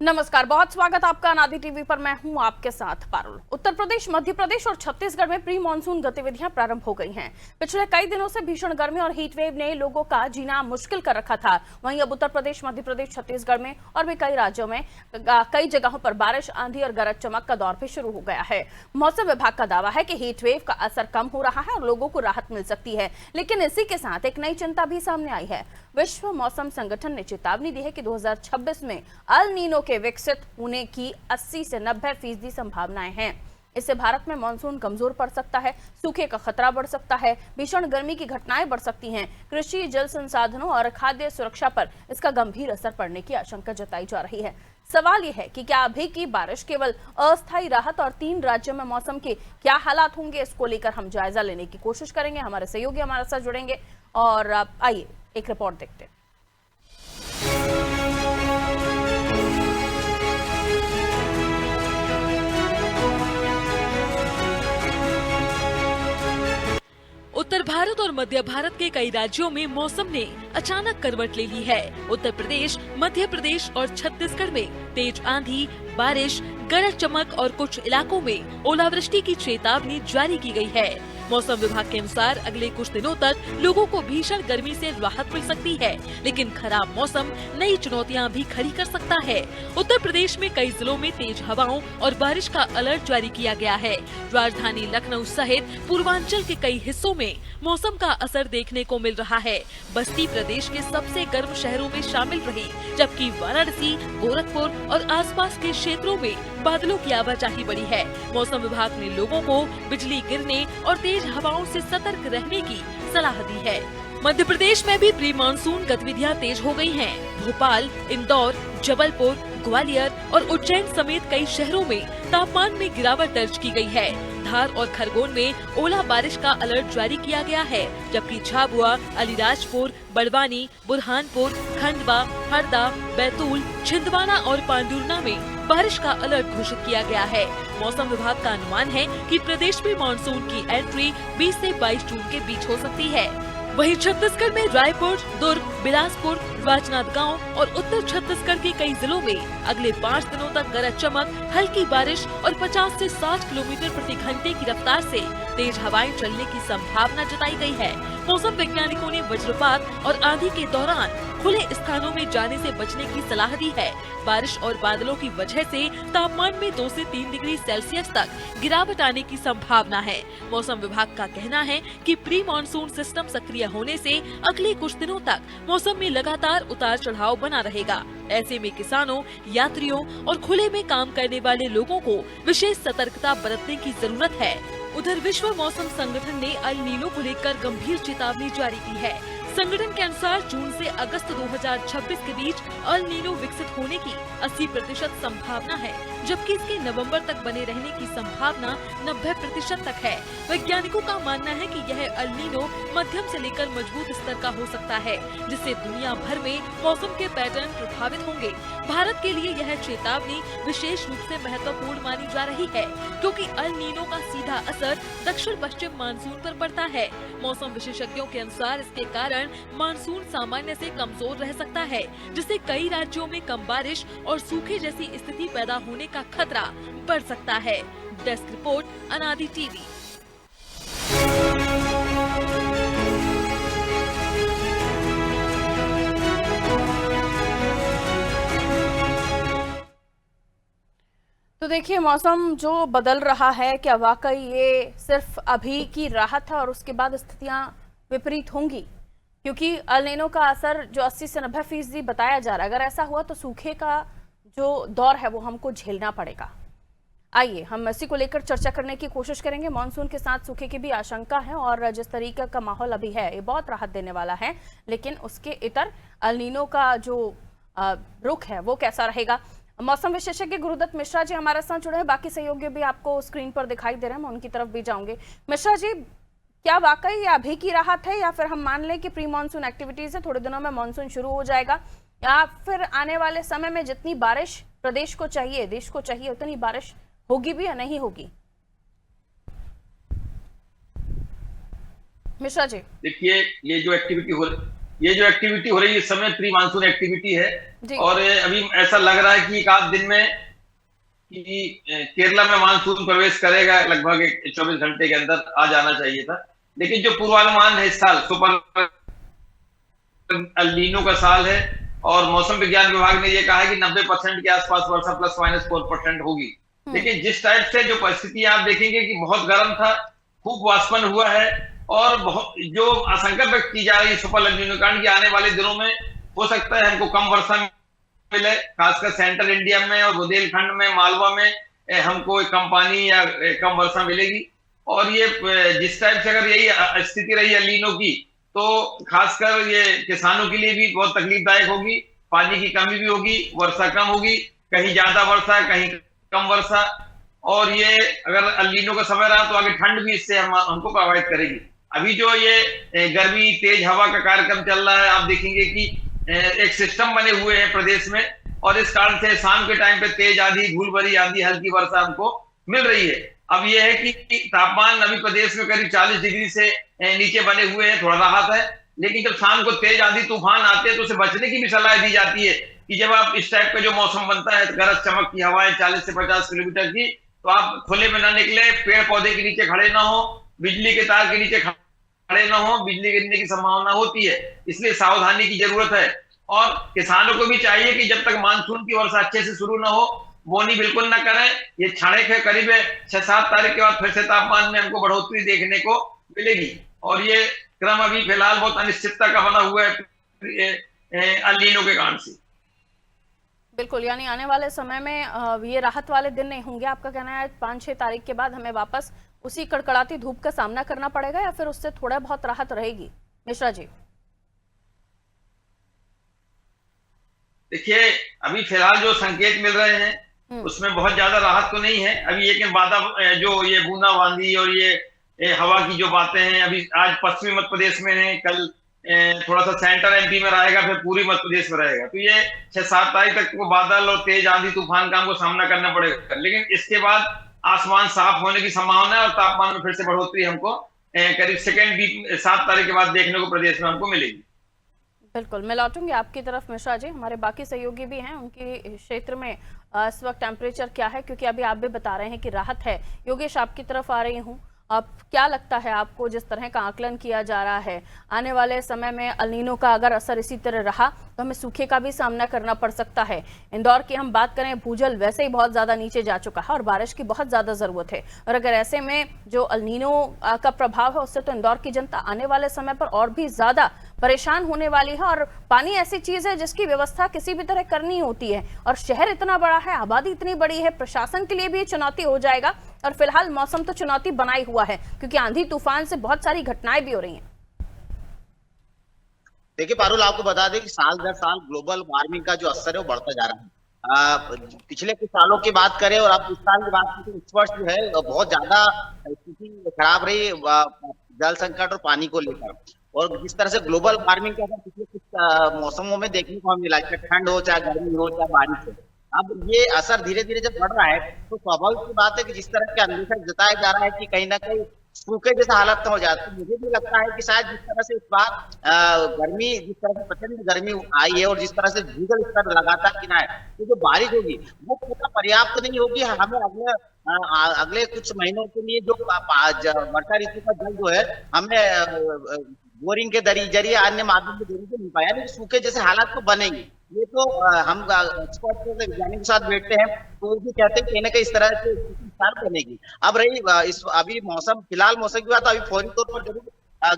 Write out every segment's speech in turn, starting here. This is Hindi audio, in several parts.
नमस्कार, बहुत स्वागत आपका अनादि टीवी पर। मैं हूं आपके साथ पारुल। उत्तर प्रदेश, मध्य प्रदेश और छत्तीसगढ़ में प्री मानसून गतिविधियां प्रारंभ हो गई हैं। पिछले कई दिनों से भीषण गर्मी और हीट वेव ने लोगों का जीना मुश्किल कर रखा था। वहीं अब उत्तर प्रदेश, मध्य प्रदेश, छत्तीसगढ़ में और भी कई राज्यों में कई जगहों पर बारिश, आंधी और गरज चमक का दौर भी शुरू हो गया है। मौसम विभाग का दावा है कि हीट वेव का असर कम हो रहा है और लोगों को राहत मिल सकती है, लेकिन इसी के साथ एक नई चिंता भी सामने आई है। विश्व मौसम संगठन ने चेतावनी दी है कि 2026 में अल नीनो के विकसित होने की 80 से 90% संभावनाएं हैं। इससे भारत में मानसून कमजोर पड़ सकता है, सूखे का खतरा बढ़ सकता है, भीषण गर्मी की घटनाएं बढ़ सकती हैं। कृषि, जल संसाधनों और खाद्य सुरक्षा पर इसका गंभीर असर पड़ने की आशंका जताई जा रही है। सवाल यह है कि क्या अभी की बारिश केवल अस्थायी राहत और 3 राज्यों में मौसम के क्या हालात होंगे, इसको लेकर हम जायजा लेने की कोशिश करेंगे। हमारे सहयोगी हमारे साथ जुड़ेंगे और आइए एक रिपोर्ट देखते हैं। उत्तर भारत और मध्य भारत के कई राज्यों में मौसम ने अचानक करवट ले ली है। उत्तर प्रदेश, मध्य प्रदेश और छत्तीसगढ़ में तेज आंधी, बारिश, गरज चमक और कुछ इलाकों में ओलावृष्टि की चेतावनी जारी की गई है। मौसम विभाग के अनुसार अगले कुछ दिनों तक लोगों को भीषण गर्मी से राहत मिल सकती है, लेकिन खराब मौसम नई चुनौतियां भी खड़ी कर सकता है। उत्तर प्रदेश में कई जिलों में तेज हवाओं और बारिश का अलर्ट जारी किया गया है। राजधानी लखनऊ सहित पूर्वांचल के कई हिस्सों में मौसम का असर देखने को मिल रहा है। बस्ती प्रदेश के सबसे गर्म शहरों में शामिल रही, जबकि वाराणसी, गोरखपुर और आसपास के क्षेत्रों में बादलों की आवाजाही बढ़ी है। मौसम विभाग ने लोगों को बिजली गिरने और तेज हवाओं से सतर्क रहने की सलाह दी है। मध्य प्रदेश में भी प्री मानसून गतिविधियां तेज हो गई हैं। भोपाल, इंदौर, जबलपुर, ग्वालियर और उज्जैन समेत कई शहरों में तापमान में गिरावट दर्ज की गई है। धार और खरगोन में ओला बारिश का अलर्ट जारी किया गया है, जबकि झाबुआ, अलीराजपुर, बड़वानी, बुरहानपुर, खंडवा, हरदा, बैतूल, छिंदवाड़ा और पांडुरना में बारिश का अलर्ट घोषित किया गया है। मौसम विभाग का अनुमान है कि प्रदेश में मानसून की एंट्री 20 से 22 जून के बीच हो सकती है। वहीं छत्तीसगढ़ में रायपुर, दुर्ग, बिलासपुर, राजनांदगांव और उत्तर छत्तीसगढ़ के कई जिलों में अगले 5 दिनों तक गरज चमक, हल्की बारिश और 50 से 60 किलोमीटर प्रति घंटे की रफ्तार से तेज हवाएं चलने की संभावना जताई गई है। मौसम वैज्ञानिकों ने वज्रपात और आंधी के दौरान खुले स्थानों में जाने से बचने की सलाह दी है। बारिश और बादलों की वजह से तापमान में 2 से 3 डिग्री सेल्सियस तक गिरावट आने की संभावना है। मौसम विभाग का कहना है कि प्री मानसून सिस्टम सक्रिय होने से अगले कुछ दिनों तक मौसम में लगातार उतार चढ़ाव बना रहेगा। ऐसे में किसानों, यात्रियों और खुले में काम करने वाले लोगों को विशेष सतर्कता बरतने की जरूरत है। उधर विश्व मौसम संगठन ने अल नीनो को लेकर गंभीर चेतावनी जारी की है। संगठन के अनुसार जून से अगस्त 2026 के बीच अल नीनो विकसित होने की 80% संभावना है, जबकि इसके नवंबर तक बने रहने की संभावना 90% तक है। वैज्ञानिकों का मानना है कि यह अल नीनो मध्यम से लेकर मजबूत स्तर का हो सकता है, जिससे दुनिया भर में मौसम के पैटर्न प्रभावित होंगे। भारत के लिए यह चेतावनी विशेष रूप से महत्वपूर्ण मानी जा रही है, क्योंकि अल नीनो का सीधा असर दक्षिण पश्चिम मानसून पर पड़ता है। मौसम विशेषज्ञों के अनुसार इसके कारण मानसून सामान्य से कमजोर रह सकता है, जिससे कई राज्यों में कम बारिश और सूखे जैसी स्थिति पैदा होने का खतरा बढ़ सकता है। डेस्क रिपोर्ट, अनादि टीवी। तो देखिए, मौसम जो बदल रहा है, क्या वाकई ये सिर्फ अभी की राहत है और उसके बाद स्थितियां विपरीत होंगी? क्योंकि अल नीनो का असर जो 80 से 90% बताया जा रहा है, अगर ऐसा हुआ तो सूखे का जो दौर है वो हमको झेलना पड़ेगा। आइए हम इसी को लेकर चर्चा करने की कोशिश करेंगे। मानसून के साथ सूखे की भी आशंका है और जिस तरीके का माहौल अभी है ये बहुत राहत देने वाला है, लेकिन उसके इतर अल नीनो का जो रुख है वो कैसा रहेगा। मौसम विशेषज्ञ गुरुदत्त मिश्रा जी हमारे साथ जुड़े हैं, बाकी सहयोगी भी आपको स्क्रीन पर दिखाई दे रहे हैं, मैं उनकी तरफ भी जाऊंगे। मिश्रा जी, क्या वाकई ये अभी की राहत है या फिर हम मान लें कि प्री मानसून एक्टिविटीज है, थोड़े दिनों में मानसून शुरू हो जाएगा, या फिर आने वाले समय में जितनी बारिश प्रदेश को चाहिए, देश को चाहिए, उतनी बारिश होगी भी या नहीं होगी? मिश्रा जी, देखिए, ये जो एक्टिविटी हो ये जो एक्टिविटी हो रही है इस समय प्री मानसून एक्टिविटी है। जी। और अभी ऐसा लग रहा है कि एक आध दिन में कि केरला में मानसून प्रवेश करेगा, लगभग 24 घंटे के अंदर आ जाना चाहिए था। लेकिन जो पूर्वानुमान है इस साल सुपर अल नीनो का साल है और मौसम विज्ञान विभाग ने यह कहा है कि 90% के आसपास वर्षा ±4% होगी। लेकिन जिस टाइप से जो परिस्थिति आप देखेंगे कि बहुत गर्म था, खूब वाष्पन हुआ है और बहुत जो आशंका व्यक्त की जा रही है सुपर एल नीनो कारण कि आने वाले दिनों में हो सकता है हमको कम वर्षा मिले, खासकर सेंट्रल इंडिया में और बुंदेलखंड में, मालवा में हमको कम पानी या कम वर्षा मिलेगी। और ये जिस टाइप से अगर यही स्थिति रही एल नीनो की तो खासकर ये किसानों के लिए भी बहुत तकलीफदायक होगी। पानी की कमी भी होगी, वर्षा कम होगी, कहीं ज्यादा वर्षा कहीं कम वर्षा। और ये अगर एल नीनो का समय रहा तो आगे ठंड भी इससे हमको प्रभावित करेगी। अभी जो ये गर्मी तेज हवा का कार्यक्रम चल रहा है, आप देखेंगे कि एक सिस्टम बने हुए हैं प्रदेश में और इस कारण से शाम के टाइम पे तेज आंधी, धूल भरी आंधी, हल्की वर्षा हमको मिल रही है। अब यह है कि तापमान अभी प्रदेश में करीब 40 डिग्री से नीचे बने हुए हैं, थोड़ा राहत है। लेकिन जब शाम को तेज आंधी तूफान आते हैं तो उसे बचने की भी सलाह दी जाती है कि जब आप इस टाइप का जो मौसम बनता है, गरज चमक की हवाएं 40 से 50 किलोमीटर की, तो आप खुले में ना निकले, पेड़ पौधे के नीचे खड़े ना हो, बिजली के तार के नीचे खड़े ना हो, बिजली गिरने की संभावना होती है। इसलिए सावधानी की जरूरत है। और किसानों को भी चाहिए कि जब तक मानसून की वर्षा अच्छे से शुरू ना हो, बोनी बिल्कुल ना करें। ये क्षणिक है, करीब 6-7 तारीख के बाद फिर से तापमान में हमको बढ़ोतरी देखने को मिलेगी। और ये क्रम अभी फिलहाल बहुत अनिश्चितता का बना हुआ है एल नीनो के कारण से। बिल्कुल, यानी आने वाले समय में ये राहत वाले दिन नहीं होंगे। आपका कहना है 5-6 तारीख के बाद हमें वापस उसी कड़कड़ाती धूप का सामना करना पड़ेगा या फिर उससे थोड़ा बहुत राहत रहेगी? मिश्रा जी। देखिए, अभी फिलहाल जो संकेत मिल रहे हैं उसमें बहुत ज्यादा राहत तो नहीं है अभी। लेकिन जो ये बूंदाबांदी और ये हवा की जो बातें हैं, अभी आज पश्चिमी मध्य प्रदेश में है, कल थोड़ा सा सेंटर एमपी में रहेगा, फिर पूरी मध्य प्रदेश में रहेगा। तो ये 6-7 तारीख तक को बादल और तेज आंधी तूफान का हमको सामना करना पड़ेगा। लेकिन इसके बाद आसमान साफ होने की संभावना है और तापमान में फिर से बढ़ोतरी हमको करीब सेकेंड वीक 7 तारीख के बाद देखने को प्रदेश में हमको मिलेगी। बिल्कुल, मैं लौटूंगी आपकी तरफ मिश्रा जी। हमारे बाकी सहयोगी भी हैं, उनके क्षेत्र में इस वक्त टेम्परेचर क्या है, क्योंकि अभी आप भी बता रहे हैं कि राहत है। योगेश, आपकी तरफ आ रही हूँ। अब क्या लगता है आपको, जिस तरह का आकलन किया जा रहा है, आने वाले समय में एल नीनो का अगर असर इसी तरह रहा तो हमें सूखे का भी सामना करना पड़ सकता है? इंदौर की हम बात करें, भूजल वैसे ही बहुत ज़्यादा नीचे जा चुका है और बारिश की बहुत ज़्यादा ज़रूरत है। और अगर ऐसे में जो एल नीनो का प्रभाव है उससे तो इंदौर की जनता आने वाले समय पर और भी ज़्यादा परेशान होने वाली है। और पानी ऐसी चीज़ है जिसकी व्यवस्था किसी भी तरह करनी होती है, और शहर इतना बड़ा है, आबादी इतनी बड़ी है, प्रशासन के लिए भी चुनौती हो जाएगा। और फिलहाल मौसम तो चुनौती बना ही हुआ है, क्योंकि आंधी तूफान से बहुत सारी घटनाएं भी हो रही हैं। देखिए पारुल, आपको बता दें कि साल दर साल ग्लोबल वार्मिंग का जो असर है वो बढ़ता जा रहा है। पिछले कुछ सालों की बात करें और आप इस साल की बात करें, इस वर्ष जो है बहुत ज्यादा स्थिति खराब रही जल संकट और पानी को लेकर। और जिस तरह से ग्लोबल वार्मिंग का असर पिछले कुछ मौसमों में देखने को मिला, चाहे ठंड हो, चाहे गर्मी हो, चाहे बारिश हो, अब ये असर धीरे धीरे जब बढ़ रहा है तो स्वाभाविक सी बात है कि जिस तरह के अंदेशा जताया जा रहा है कि कहीं ना कहीं सूखे जैसा हालत हो जाता है। मुझे भी लगता है कि शायद जिस तरह से इस बार गर्मी, जिस तरह से प्रचंड गर्मी आई है और जिस तरह से भूजल स्तर लगातार गिरा है, तो जो बारिश होगी वो पूरा पर्याप्त नहीं होगी। हमें अगले कुछ महीनों के लिए जो वर्षा ऋतु का जल जो है हमें बोरिंग के जरिए अन्य माध्यम के जरिए मिल पाया, लेकिन सूखे जैसे हालात तो बनेंगे। ये तो हम एक्सपर्ट वैज्ञानिक के साथ बैठते हैं तो वो भी कहते हैं कहीं ना कहीं इस तरह से बनेगी। अब रही अभी मौसम, फिलहाल मौसम की बात, अभी फौरी तौर पर जरूर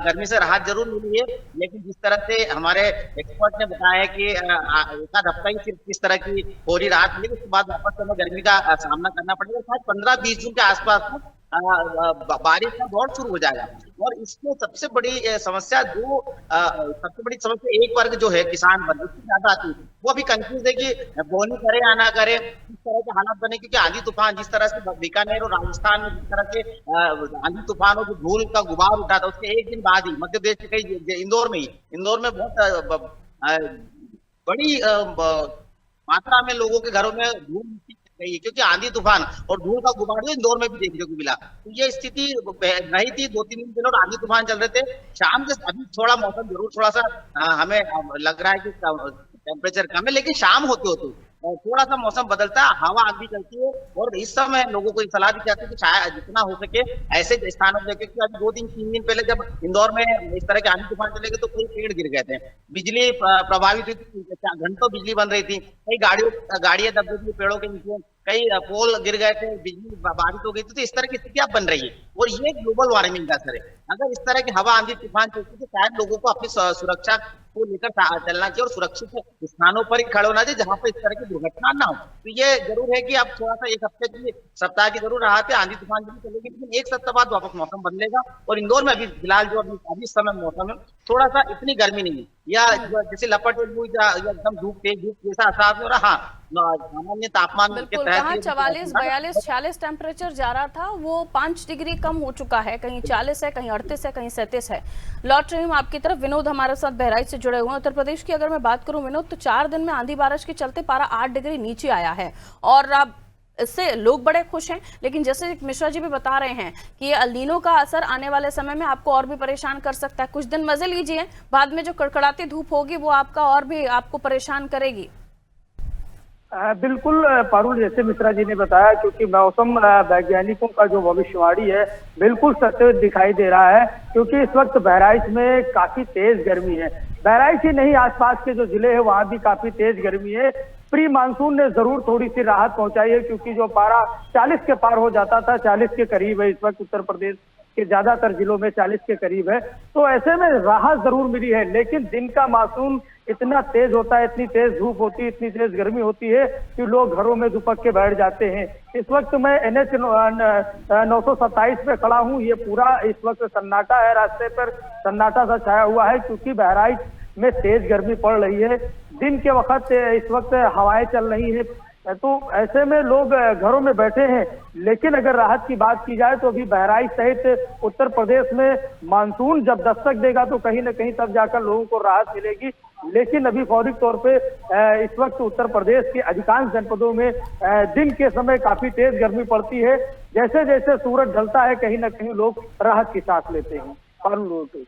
गर्मी से राहत जरूर मिली है, लेकिन जिस तरह से हमारे एक्सपर्ट ने बताया है कि एक आध हफ्ता ही सिर्फ इस तरह की फौरी राहत मिलेगी, उसके बाद वापस हमें गर्मी का सामना करना पड़ेगा। शायद 15-20 जून के आसपास बारिश का दौर शुरू हो जाएगा। और इसमें सबसे बड़ी समस्या एक वर्ग जो है किसान वर्ग, उसकी ज्यादा आती है। वो अभी कंफ्यूज है कि बोनी करे या ना करे, किस तरह के हालात बने, क्योंकि आंधी तूफान जिस तरह से बीकानेर और राजस्थान में जिस तरह से आंधी तूफान और जो धूल का गुबार उठा था, उसके एक दिन बाद ही मध्य प्रदेश के कई इंदौर में बहुत बड़ी मात्रा में लोगों के घरों में धूल कही है, क्योंकि आंधी तूफान और धूल का गुबार तो इंदौर में भी देखने को मिला। तो ये स्थिति नहीं थी, 2-3 दिन और आंधी तूफान चल रहे थे। शाम के अभी थोड़ा मौसम जरूर थोड़ा सा हमें लग रहा है कि टेम्परेचर कम है, लेकिन शाम होते होते थोड़ा सा मौसम बदलता है, हवा आंधी चलती है। और इस समय लोगों को सलाह दी जाती है कि शायद जितना हो सके ऐसे स्थानों पर, क्योंकि अभी 2-3 दिन पहले जब इंदौर में इस तरह के आंधी तूफान चले गए तो कई पेड़ गिर गए थे, बिजली प्रभावित हुई थी, घंटों बिजली बंद रही थी, कई गाड़ियां दब गई थी पेड़ों के नीचे, कई पोल गिर गए थे, बिजली बाधित हो गई थी। तो इस तरह की स्थितियां बन रही है और ये ग्लोबल वार्मिंग का असर है। अगर इस तरह की हवा आंधी तूफान चलती तो शायद लोगों को अपनी सुरक्षा को लेकर चलना चाहिए और सुरक्षित स्थानों पर ही खड़े होना चाहिए जहां पर इस तरह की दुर्घटना ना हो। तो ये जरूर है कि अब थोड़ा सा एक हफ्ते की सप्ताह की जरूर राहत है, आंधी तूफान भी चलेगी, लेकिन एक सप्ताह बाद वापस मौसम बदलेगा। और इंदौर में अभी फिलहाल जो अभी समय मौसम है थोड़ा सा इतनी गर्मी नहीं है, या जैसे लपट या एकदम धूप तेज धूप जैसा एहसास हो रहा। हाँ, सामान्य तापमान के बिल्कुल, कहाँ 44, 42, 46 टेम्परेचर जा रहा था वो 5 डिग्री कम हो चुका है, कहीं 40 है, कहीं 38 है, कहीं 37 है। लौट रही हूँ आपकी तरफ, विनोद हमारे साथ बहराइच से जुड़े हुए हैं। उत्तर प्रदेश की अगर मैं बात करूं विनोद, तो 4 दिन में आंधी बारिश के चलते पारा 8 डिग्री नीचे आया है और अब इससे लोग बड़े खुश हैं। लेकिन जैसे मिश्रा जी भी बता रहे हैं कि ये अल नीनो का असर आने वाले समय में आपको और भी परेशान कर सकता है। कुछ दिन मजे लीजिए, बाद में जो कड़कड़ाती धूप होगी वो आपका और भी आपको परेशान करेगी। बिल्कुल पारुल, जैसे मिश्रा जी ने बताया, क्योंकि मौसम वैज्ञानिकों का जो भविष्यवाणी है बिल्कुल सत्य दिखाई दे रहा है, क्योंकि इस वक्त बहराइच में काफी तेज गर्मी है। बहराइच ही नहीं, आसपास के जो जिले हैं वहां भी काफी तेज गर्मी है। प्री मानसून ने जरूर थोड़ी सी राहत पहुंचाई है, क्योंकि जो पारा 40 के पार हो जाता था, 40 के करीब है इस वक्त उत्तर प्रदेश के ज्यादातर जिलों में 40 के करीब है। तो ऐसे में राहत जरूर मिली है, लेकिन दिन का मानसून इतना तेज होता है, इतनी तेज धूप होती है, इतनी तेज गर्मी होती है कि लोग घरों में दुपक के बैठ जाते हैं। इस वक्त मैं NH 927 पे खड़ा हूँ। ये पूरा इस वक्त सन्नाटा है, रास्ते पर सन्नाटा सा छाया हुआ है, क्योंकि बहराइच में तेज गर्मी पड़ रही है। दिन के वक्त इस वक्त हवाएं चल रही है, तो ऐसे में लोग घरों में बैठे हैं। लेकिन अगर राहत की बात की जाए तो अभी बहराइच सहित उत्तर प्रदेश में मानसून जब दस्तक देगा तो कहीं न कहीं तब जाकर लोगों को राहत मिलेगी। लेकिन अभी फौरी तौर पे इस वक्त उत्तर प्रदेश के अधिकांश जनपदों में दिन के समय काफी तेज गर्मी पड़ती है। जैसे जैसे सूरज ढलता है कहीं न कहीं लोग राहत की सांस लेते हैं।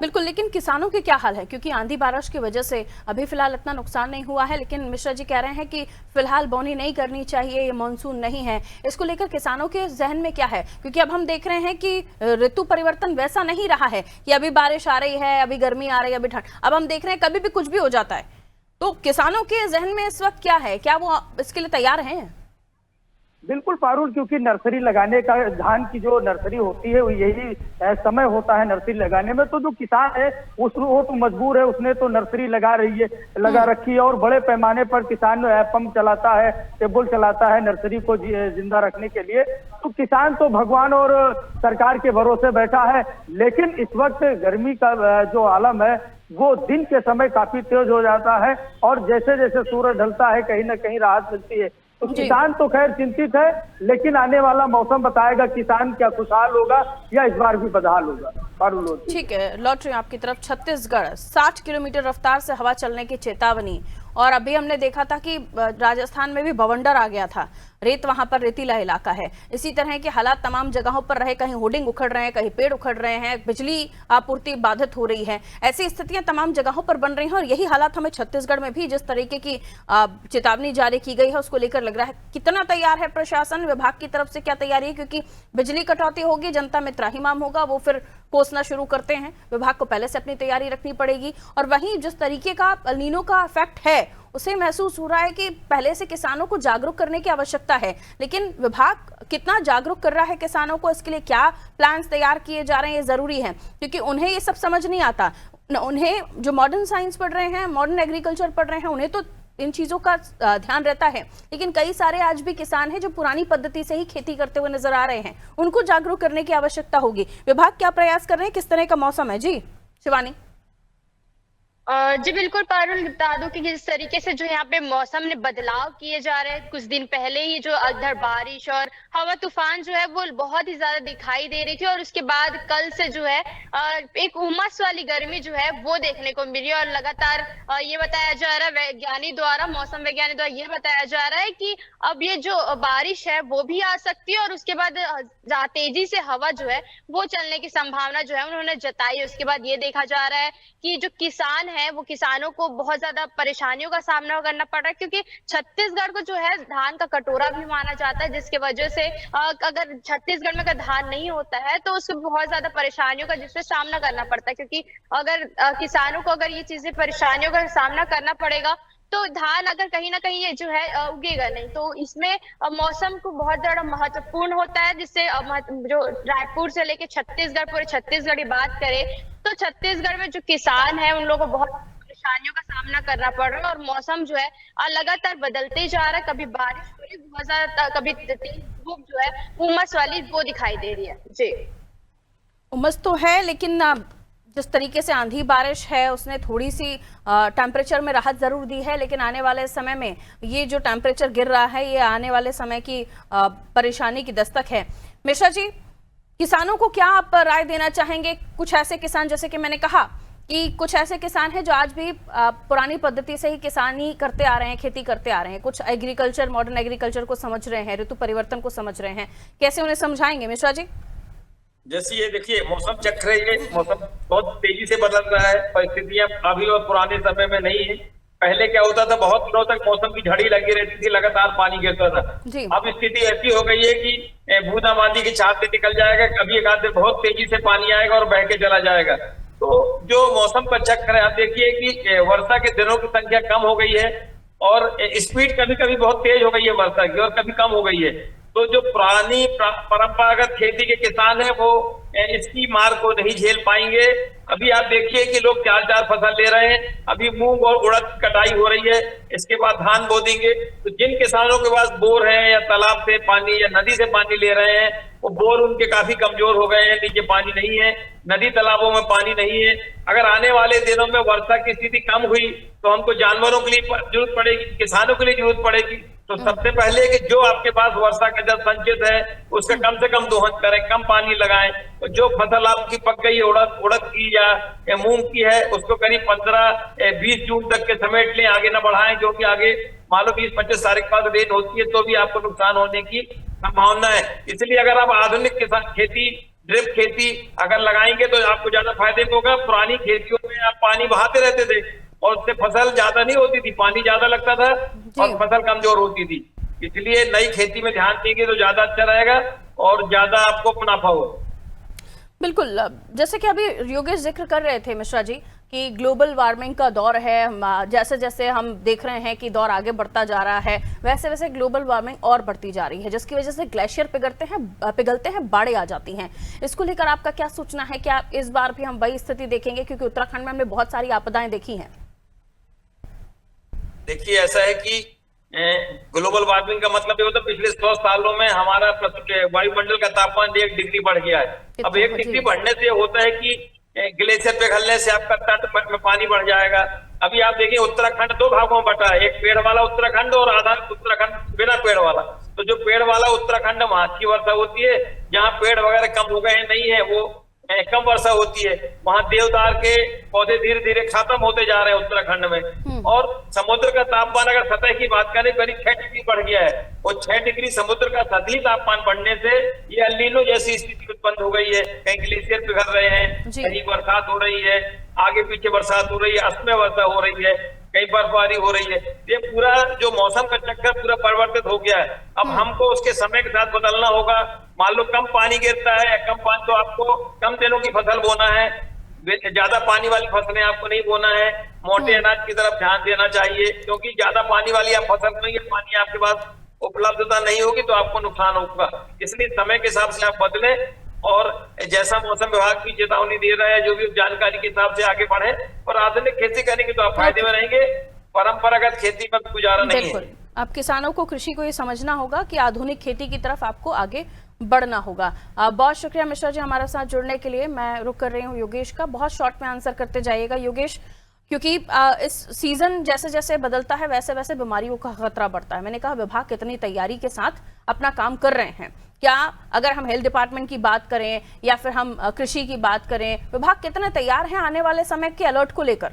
बिल्कुल, लेकिन किसानों के क्या हाल है? क्योंकि आंधी बारिश की वजह से अभी फिलहाल इतना नुकसान नहीं हुआ है, लेकिन मिश्रा जी कह रहे हैं कि फिलहाल बोनी नहीं करनी चाहिए, ये मानसून नहीं है। इसको लेकर किसानों के जहन में क्या है? क्योंकि अब हम देख रहे हैं कि ऋतु परिवर्तन वैसा नहीं रहा है कि अभी बारिश आ रही है, अभी गर्मी आ रही है, अभी ठंड। अब हम देख रहे हैं कभी भी कुछ भी हो जाता है। तो किसानों के जहन में इस वक्त क्या है? क्या वो इसके लिए तैयार हैं? बिल्कुल पारुल, क्योंकि नर्सरी लगाने का, धान की जो नर्सरी होती है यही समय होता है नर्सरी लगाने में। तो जो किसान है वो तो मजबूर है, उसने तो नर्सरी लगा रखी है और बड़े पैमाने पर किसान पंप चलाता है, टेबल चलाता है नर्सरी को जिंदा रखने के लिए। तो किसान तो भगवान और सरकार के भरोसे बैठा है। लेकिन इस वक्त गर्मी का जो आलम है वो दिन के समय काफी तेज हो जाता है और जैसे जैसे सूरज ढलता है कहीं ना कहीं राहत मिलती है। तो किसान तो खैर चिंतित है, लेकिन आने वाला मौसम बताएगा किसान क्या खुशहाल होगा या इस बार भी बदहाल होगा। ठीक है, लौट रही हूं आपकी तरफ। छत्तीसगढ़ 60 किलोमीटर रफ्तार से हवा चलने की चेतावनी। और अभी हमने देखा था कि राजस्थान में भी बवंडर आ गया था, रेत वहां पर रेतीला इलाका है। इसी तरह के हालात तमाम जगहों पर रहे, कहीं होर्डिंग उखड़ रहे हैं, कहीं पेड़ उखड़ रहे हैं, बिजली आपूर्ति बाधित हो रही है। ऐसी स्थितियां तमाम जगहों पर बन रही हैं और यही हालात हमें छत्तीसगढ़ में भी, जिस तरीके की चेतावनी जारी की गई है उसको लेकर लग रहा है। कितना तैयार है प्रशासन, विभाग की तरफ से क्या तैयारी है? क्योंकि बिजली कटौती होगी, जनता में त्राहिमाम होगा, वो फिर कोसना शुरू करते हैं। विभाग को पहले से अपनी तैयारी रखनी पड़ेगी। और वहीं जिस तरीके का अल नीनो का इफेक्ट है उसे महसूस हो रहा है कि पहले से किसानों को जागरूक करने की आवश्यकता है। लेकिन विभाग कितना जागरूक कर रहा है किसानों को, इसके लिए क्या प्लान्स तैयार किए जा रहे हैं, ये जरूरी है। क्योंकि उन्हें ये सब समझ नहीं आता। उन्हें जो मॉडर्न साइंस पढ़ रहे हैं, मॉडर्न एग्रीकल्चर पढ़ रहे हैं, उन्हें तो इन चीजों का ध्यान रहता है। लेकिन कई सारे आज भी किसान हैं जो पुरानी पद्धति से ही खेती करते हुए नजर आ रहे हैं, उनको जागरूक करने की आवश्यकता होगी। विभाग क्या प्रयास कर रहे हैं, किस तरह का मौसम है? जी शिवानी। जी बिल्कुल पारुल, बता दूं कि जिस तरीके से जो यहाँ पे मौसम ने बदलाव किए जा रहे हैं, कुछ दिन पहले ही जो इधर बारिश और हवा तूफान जो है वो बहुत ही ज्यादा दिखाई दे रही थी, और उसके बाद कल से जो है एक उमस वाली गर्मी जो है वो देखने को मिली। और लगातार ये बताया जा रहा है वैज्ञानिक द्वारा, मौसम वैज्ञानिक द्वारा ये बताया जा रहा है कि अब ये जो बारिश है वो भी आ सकती है, और उसके बाद तेजी से हवा जो है वो चलने की संभावना जो है उन्होंने जताई। उसके बाद ये देखा जा रहा है कि जो किसान है वो किसानों को बहुत ज्यादा परेशानियों का सामना करना पड़ रहा है, क्योंकि छत्तीसगढ़ को जो है धान का कटोरा भी माना जाता है, जिसके वजह से अगर छत्तीसगढ़ में अगर धान नहीं होता है तो उसको बहुत ज्यादा परेशानियों का जिससे सामना करना पड़ता है, क्योंकि अगर किसानों को अगर ये चीजें परेशानियों का सामना करना पड़ेगा तो धान अगर कहीं ना कहीं ये जो है उगेगा नहीं। तो इसमें मौसम को बहुत ज्यादा महत्वपूर्ण होता है, जिससे जो रायपुर से लेके छत्तीसगढ़, पूरे छत्तीसगढ़ की बात करें तो छत्तीसगढ़ में जो किसान है उन लोगों को बहुत परेशानियों का सामना करना पड़ रहा है, और मौसम जो है लगातार बदलते जा रहा है। कभी बारिश हो रही बहुत ज्यादा, कभी तेज धूप जो है उमस वाली वो दिखाई दे रही है। जी उमस तो है, लेकिन जिस तरीके से आंधी बारिश है उसने थोड़ी सी टेम्परेचर में राहत जरूर दी है, लेकिन आने वाले समय में ये जो टेम्परेचर गिर रहा है ये आने वाले समय की परेशानी की दस्तक है। मिश्रा जी, किसानों को क्या आप राय देना चाहेंगे? कुछ ऐसे किसान, जैसे कि मैंने कहा कि कुछ ऐसे किसान हैं जो आज भी पुरानी पद्धति से ही किसानी करते आ रहे हैं, खेती करते आ रहे हैं, कुछ एग्रीकल्चर, मॉडर्न एग्रीकल्चर को समझ रहे हैं, ऋतु परिवर्तन को समझ रहे हैं, कैसे उन्हें समझाएंगे मिश्रा जी? जैसे ये देखिए मौसम चक्र है, ये मौसम बहुत तेजी से बदल रहा है, परिस्थितियां अभी और पुराने समय में नहीं है। पहले क्या होता था, बहुत दिनों तक मौसम की झड़ी लगी रहती थी, लगातार पानी गिरता था। अब स्थिति ऐसी हो गई है कि बूंदाबांदी की छाप से निकल जाएगा, कभी एक आध दिन बहुत तेजी से पानी आएगा और बह के चला जाएगा। तो जो मौसम का चक्र है, आप देखिए कि वर्षा के दिनों की संख्या कम हो गई है और स्पीड कभी कभी बहुत तेज हो गई है वर्षा की, और कभी कम हो गई है। तो जो पुरानी परंपरागत खेती के किसान हैं वो इसकी मार को नहीं झेल पाएंगे। अभी आप देखिए कि लोग 4-4 फसल ले रहे हैं, अभी मूंग और उड़द की कटाई हो रही है, इसके बाद धान बो देंगे। तो जिन किसानों के पास बोर है या तालाब से पानी या नदी से पानी ले रहे हैं, वो बोर उनके काफी कमजोर हो गए हैं, नीचे पानी नहीं है, नदी तालाबों में पानी नहीं है। अगर आने वाले दिनों में वर्षा की स्थिति कम हुई तो हमको जानवरों के लिए जरूरत पड़ेगी, किसानों के लिए जरूरत पड़ेगी। तो सबसे पहले कि जो आपके पास वर्षा का जल संचित है उसका कम से कम दोहन करें, कम पानी लगाएं। तो जो फसल आपकी पक गई उड़द की या मूंग की है, उसको करीब 15-20 जून तक के समेट लें, आगे न बढ़ाएं, क्योंकि आगे मान लो 20-25 तारीख बाद रेन होती है तो भी आपको नुकसान होने की संभावना है। इसलिए अगर आप आधुनिक किसान खेती, ड्रिप खेती अगर लगाएंगे तो आपको ज्यादा फायदे में होगा। पुरानी खेतियों में आप पानी बहाते रहते थे और उससे फसल ज्यादा नहीं होती थी, पानी ज्यादा लगता था और फसल कमजोर होती थी। इसलिए नई खेती में ध्यान देंगे तो ज्यादा अच्छा रहेगा और ज्यादा आपको मुनाफा होगा। बिल्कुल, जैसे कि अभी योगेश जिक्र कर रहे थे मिश्रा जी कि ग्लोबल वार्मिंग का दौर है, जैसे जैसे हम देख रहे हैं कि दौर आगे बढ़ता जा रहा है, वैसे वैसे ग्लोबल वार्मिंग और बढ़ती जा रही है, जिसकी वजह से ग्लेशियर पिघलते हैं, बाढ़ें आ जाती हैं। इसको लेकर आपका क्या सोचना है? क्या इस बार भी हम वही स्थिति देखेंगे? क्योंकि उत्तराखंड में हमने बहुत सारी आपदाएं देखी हैं। देखिए ऐसा है कि ग्लोबल वार्मिंग का मतलब ये होता है पिछले 100 सालों में हमारा वायुमंडल का तापमान 1 डिग्री बढ़ गया है। अब 1 डिग्री बढ़ने से होता है कि ग्लेशियर पिघलने से आपका तट में पानी बढ़ जाएगा। अभी आप देखिए उत्तराखंड 2 भागों में बटा है, एक पेड़ वाला उत्तराखंड और आधा उत्तराखंड बिना पेड़ वाला। तो जो पेड़ वाला उत्तराखंड वहां की वर्षा होती है, जहाँ पेड़ वगैरह कम हो गए नहीं है वो कम वर्षा होती है। वहां देवदार के पौधे धीरे धीरे खत्म होते जा रहे हैं उत्तराखंड में। और समुद्र का तापमान अगर सतह की बात करें करीब 6 डिग्री बढ़ गया है, और 6 डिग्री समुद्र का सतही तापमान बढ़ने से ये एल नीनो जैसी स्थिति उत्पन्न हो गई है। कहीं ग्लेशियर पिघल रहे हैं, कहीं बरसात हो रही है, आगे पीछे बरसात हो रही है, असमय वर्षा हो रही है, कहीं बर्फबारी हो रही है। ये पूरा जो मौसम का चक्कर पूरा परिवर्तित हो गया है। अब हमको उसके समय के साथ बदलना होगा। मान लो कम पानी गिरता है, कम पानी, तो आपको कम दिनों की फसल बोना है, ज्यादा पानी वाली फसलें आपको नहीं बोना है। मोटे अनाज की तरफ ध्यान देना चाहिए, क्योंकि ज्यादा पानी वाली आप फसल करेंगे, पानी आपके पास उपलब्धता नहीं होगी तो आपको नुकसान होगा। इसलिए समय के हिसाब से आप बदलें और जैसा मौसम विभाग की चेतावनी दे रहा है, जो भी जानकारी के हिसाब से आगे बढ़े और आधुनिक खेती करेंगे तो आप फायदे में रहेंगे। परंपरागत खेती में गुजारा नहीं है। अब किसानों को, कृषि को ये समझना होगा कि आधुनिक खेती की तरफ आपको आगे बढ़ना होगा। बहुत शुक्रिया मिश्रा जी हमारे साथ जुड़ने के लिए। मैं रुक कर रही हूँ योगेश का। बहुत शॉर्ट में आंसर करते जाइएगा योगेश। क्योंकि इस सीजन जैसे जैसे बदलता है वैसे वैसे बीमारियों का खतरा बढ़ता है। मैंने कहा विभाग कितनी तैयारी के साथ अपना काम कर रहे हैं। क्या अगर हम हेल्थ डिपार्टमेंट की बात करें या फिर हम कृषि की बात करें, विभाग कितने तैयार हैं आने वाले समय के अलर्ट को लेकर?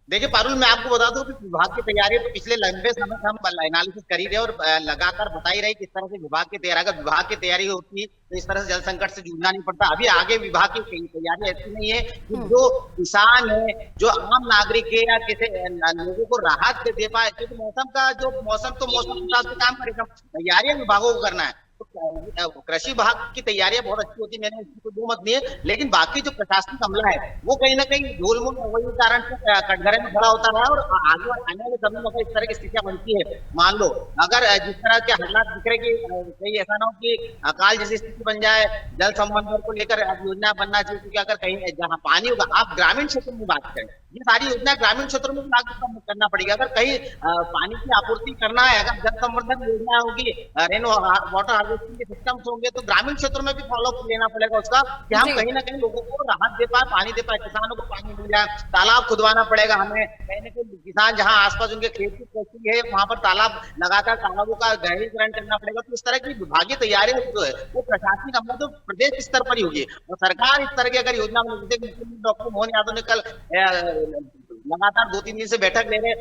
देखिए पारुल, मैं आपको बता दूं कि विभाग की तैयारी तो पिछले लंबे समय से हम एनालिसिस कर ही रहे और लगातार बता ही रहे किस तरह से विभाग की तैयारी, अगर विभाग की तैयारी होती तो इस तरह से जल संकट से जूझना नहीं पड़ता। अभी आगे विभाग की तैयारी ऐसी नहीं है कि जो किसान है, जो आम नागरिक है या किसी लोगों को राहत दे पाए, क्योंकि मौसम तो मौसम के हिसाब से काम करेगा, तैयारियां विभागों को करना है। तो कृषि विभाग की तैयारियां बहुत अच्छी होती है, मैंने इसकी कोई दो मत नहीं है, लेकिन बाकी जो प्रशासनिक अमला है वो कहीं ना कहीं गोलमोल वही कारण से कटघरे में खड़ा होता रहा और आगे आने वाले समय में इस तरह की स्थितियां बनती है। मान लो अगर जिस तरह के हालात दिख रहे कि कहीं ऐसा ना हो कि अकाल जैसी स्थिति बन जाए, जल संबंधन को लेकर योजना बनना चाहिए, क्योंकि अगर कहीं जहाँ पानी होगा, आप ग्रामीण क्षेत्र में बात करें, ये सारी योजना ग्रामीण क्षेत्रों में लागू करना पड़ेगा। अगर कहीं पानी की आपूर्ति करना है, अगर जल संवर्धन योजना होगी, रेन वाटर हार्वेस्टिंग के सिस्टम्स होंगे, तो ग्रामीण क्षेत्रों में भी फॉलोअप लेना पड़ेगा उसका, कि हम कहीं ना कहीं लोगों को राहत दे पाए, पानी दे पाए, किसानों को पानी मिल जाए। तालाब खुदवाना पड़ेगा हमें, कहीं ना कहीं किसान जहाँ आसपास उनके खेत की खेती है वहां पर तालाब लगाकर तालाबों का गहरीकरण करना पड़ेगा। तो इस तरह की विभागीय तैयारी जो है वो प्रशासनिक अमला तो प्रदेश स्तर पर ही होगी, और सरकार इस तरह की अगर योजना डॉक्टर मोहन यादव ने कल लगातार 2-3 दिन से बैठक ले रहे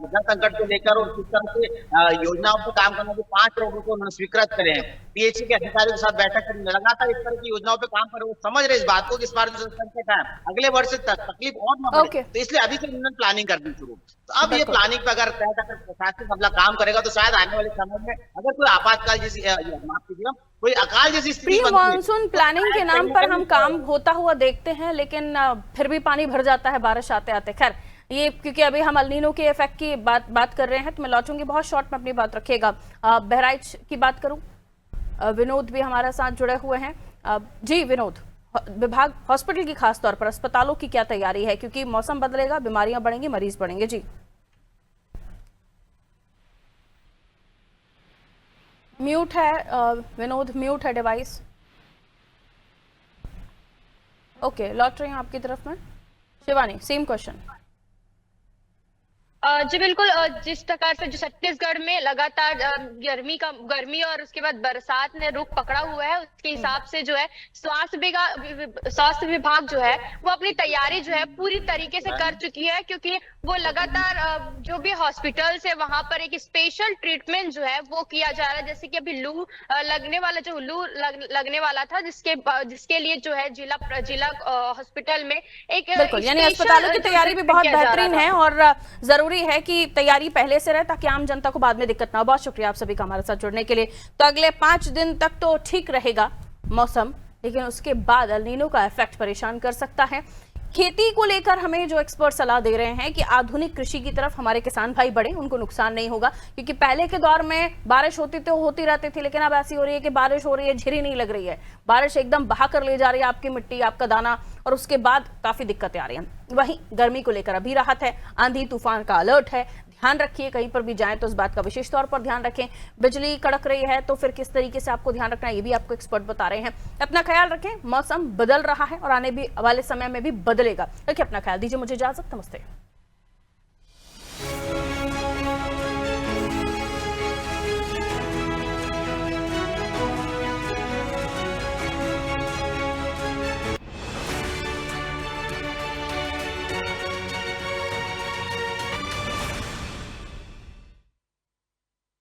जल संकट को लेकर और किस तरह से योजनाओं पर काम करने के 5 करोड़ को उन्होंने स्वीकृत करे हैं। पीएचई के अधिकारियों के साथ बैठक कर लगातार इस तरह की योजनाओं पे काम कर रहे, वो समझ रहे इस बात को कि इस बार जो संकट है अगले वर्ष से तकलीफ और न बढ़े, तो इसलिए अभी से उन्होंने प्लानिंग कर दी शुरू। तो अब ये प्लानिंग पे अगर तय कर प्रशासनिक अमला काम करेगा तो शायद आने वाले समय में अगर कोई आपातकाल जैसी माफ कीजिएगा कोई अकाल जैसी स्थिति प्री मानसून प्लानिंग के नाम पर हम काम होता हुआ देखते हैं, लेकिन फिर भी पानी भर जाता है बारिश आते आते। खैर ये क्योंकि अभी हम अल नीनो के इफेक्ट की बात कर रहे हैं तो मैं लौटूंगी, बहुत शॉर्ट में अपनी बात रखिएगा। बहराइच की बात करूं, विनोद भी हमारे साथ जुड़े हुए हैं। जी विनोद, विभाग हॉस्पिटल की खास तौर पर अस्पतालों की क्या तैयारी है, क्योंकि मौसम बदलेगा, बीमारियां बढ़ेंगी, मरीज बढ़ेंगे? जी म्यूट है विनोद, म्यूट है डिवाइस। ओके, लौट रही हूँ आपकी तरफ में। Shivani, same question. जी बिल्कुल, जिस प्रकार से जो छत्तीसगढ़ में लगातार गर्मी और उसके बाद बरसात ने रुख पकड़ा हुआ है, उसके हिसाब से जो है स्वास्थ्य विभाग जो है वो अपनी तैयारी जो है पूरी तरीके से कर चुकी है, क्योंकि वो लगातार जो भी हॉस्पिटल्स है वहां पर एक स्पेशल ट्रीटमेंट जो है वो किया जा रहा है। जैसे कि अभी लू लगने वाला था, जिसके लिए जो है जिला हॉस्पिटल में एक बिल्कुल, यानी अस्पतालों की तैयारी भी बहुत बेहतरीन है और जरूरी है कि तैयारी पहले से रहे ताकि आम जनता को बाद में दिक्कत ना हो। बहुत शुक्रिया आप सभी का हमारे साथ जुड़ने के लिए। तो अगले 5 दिन तक तो ठीक रहेगा मौसम, लेकिन उसके बाद अल नीनो का इफेक्ट परेशान कर सकता है। खेती को लेकर हमें जो एक्सपर्ट सलाह दे रहे हैं कि आधुनिक कृषि की तरफ हमारे किसान भाई बढ़े, उनको नुकसान नहीं होगा, क्योंकि पहले के दौर में बारिश होती रहती थी, लेकिन अब ऐसी हो रही है कि बारिश हो रही है, झिरी नहीं लग रही है, बारिश एकदम बहा कर ले जा रही है आपकी मिट्टी, आपका दाना, और उसके बाद काफी दिक्कतें आ रही हैं। वहीं गर्मी को लेकर अभी राहत है, आंधी तूफान का अलर्ट है, ध्यान रखिए, कहीं पर भी जाएं तो इस बात का विशेष तौर पर ध्यान रखें। बिजली कड़क रही है तो फिर किस तरीके से आपको ध्यान रखना है, ये भी आपको एक्सपर्ट बता रहे हैं। अपना ख्याल रखें, मौसम बदल रहा है और आने भी वाले समय में भी बदलेगा। रखिए अपना ख्याल, दीजिए मुझे इजाजत, नमस्ते।